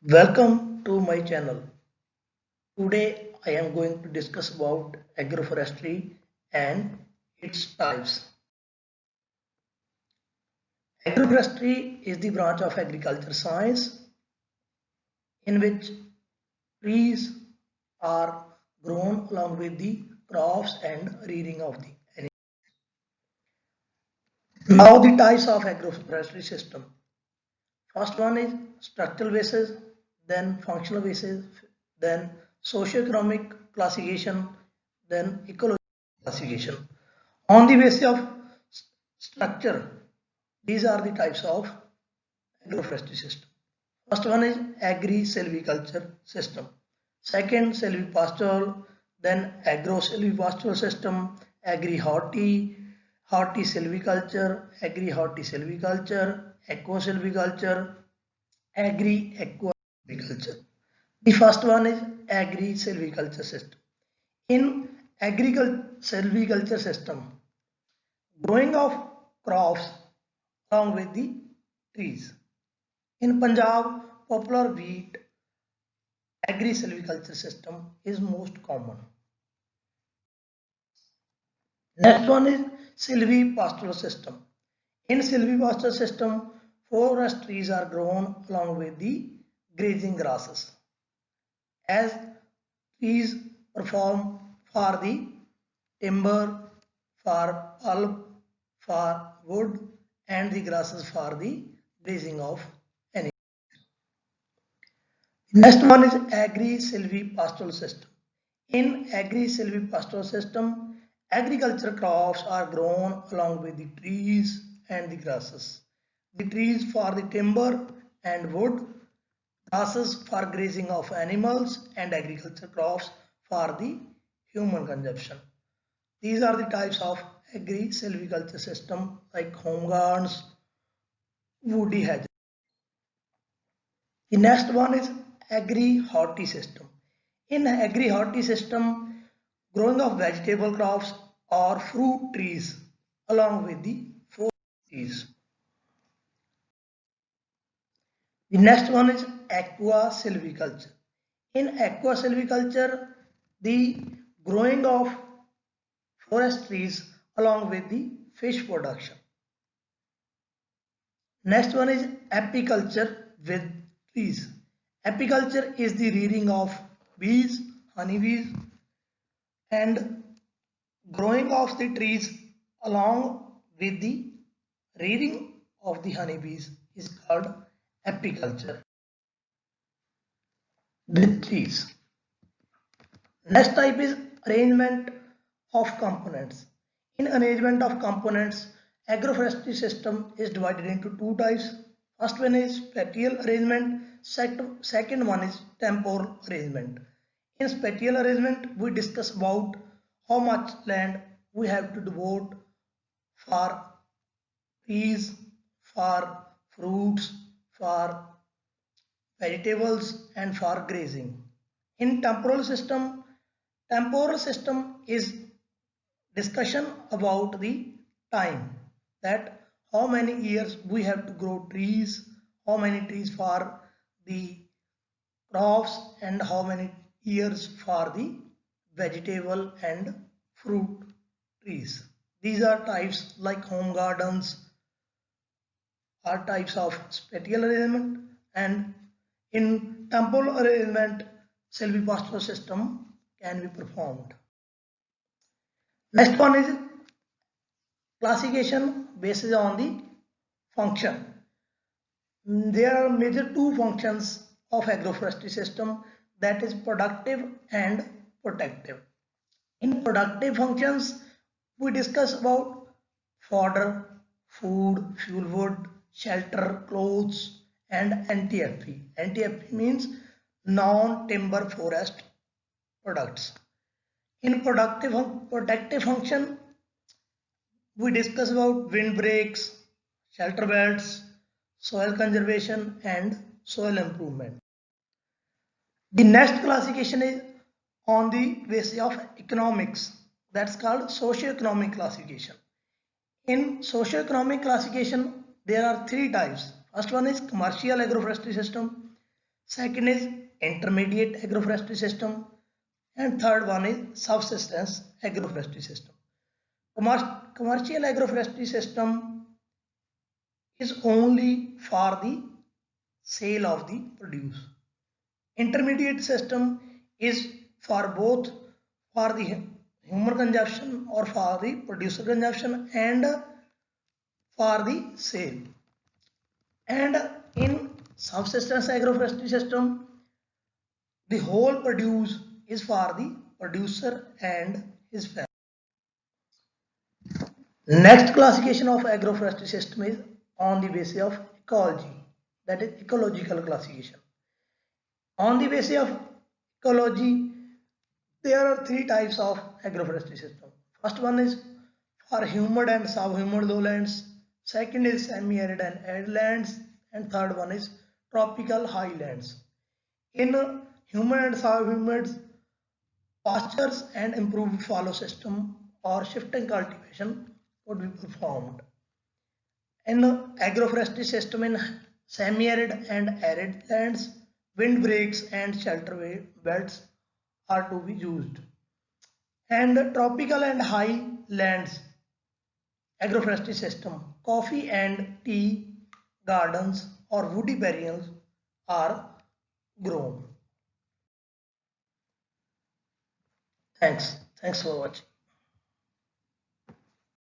Welcome to my channel. Today I am going to discuss about agroforestry and its types. Agroforestry is the branch of agriculture science in which trees are grown along with the crops and rearing of the animals. Now the types of agroforestry system. First one is structural basis, then functional basis, then socioeconomic classification, then ecological classification. On the basis of structure, these are the types of agroforestry system. First one is agri-silviculture system. Second, silvipastoral, then agro-silvipastoral system, agri-horti, horti-silviculture, agri-horti-silviculture, eco-silviculture, agri-aqua-silviculture. The first one is agri-silviculture system. In agri-silviculture system, growing of crops along with the trees. In Punjab, popular wheat agri-silviculture system is most common. Next one is silvipastoral system. In silvipastoral system, forest trees are grown along with the grazing grasses. As trees perform for the timber, for pulp, for wood, and the grasses for the grazing of animals. Next one is agri-silvipastoral system. In agri-silvipastoral system, agriculture crops are grown along with the trees and the grasses. The trees for the timber and wood, grasses for grazing of animals, and agriculture crops for the human consumption. These are the types of agri-silviculture system like home gardens, woody hedges. The next one is agri-horti system. In agri-horti system, growing of vegetable crops or fruit trees along with the forest trees. The next one is aqua silviculture. In aqua silviculture, the growing of forest trees along with the fish production. Next one is apiculture with trees. Apiculture is the rearing of bees, honeybees, and growing of the trees along with the rearing of the honeybees is called apiculture with trees. Next type is arrangement of components. In arrangement of components, agroforestry system is divided into two types. First one is spatial arrangement, second one is temporal arrangement. In spatial arrangement, we discuss about how much land we have to devote for trees, for fruits, for vegetables, and for grazing. In temporal system is discussion about the time, that how many years we have to grow trees, how many trees for the crops, and how many years for the vegetable and fruit trees. These are types like home gardens are types of spatial arrangement, and in temporal arrangement silvipastoral system can be performed. Next one is classification based on the function. There are major two functions of agroforestry system, that is productive and protective. In productive functions, we discuss about fodder, food, fuel wood, shelter, clothes, and anti-FP. Anti-FP means non-timber forest products. In protective function, we discuss about windbreaks, shelter belts, soil conservation, and soil improvement. The next classification is on the basis of economics, that's called socio-economic classification. In socio-economic classification, there are three types. First one is commercial agroforestry system, Second is intermediate agroforestry system, and third one is subsistence agroforestry system. Commercial agroforestry system is only for the sale of the produce. Intermediate system is for both for the human consumption or for the producer consumption and for the sale. And in subsistence agroforestry system, the whole produce is for the producer and his family. Next classification of agroforestry system is on the basis of ecology, that is ecological classification. On the basis of ecology, there are three types of agroforestry system. First one is for humid and subhumid lowlands. Second is semi-arid and arid lands, and third one is tropical highlands. In humid and subhumid, pastures and improved fallow system or shifting cultivation would be performed. In agroforestry system in semi-arid and arid lands, windbreaks and shelter belts are to be used. And the tropical and high lands agroforestry system, coffee and tea gardens or woody perennials are grown. Thanks for watching.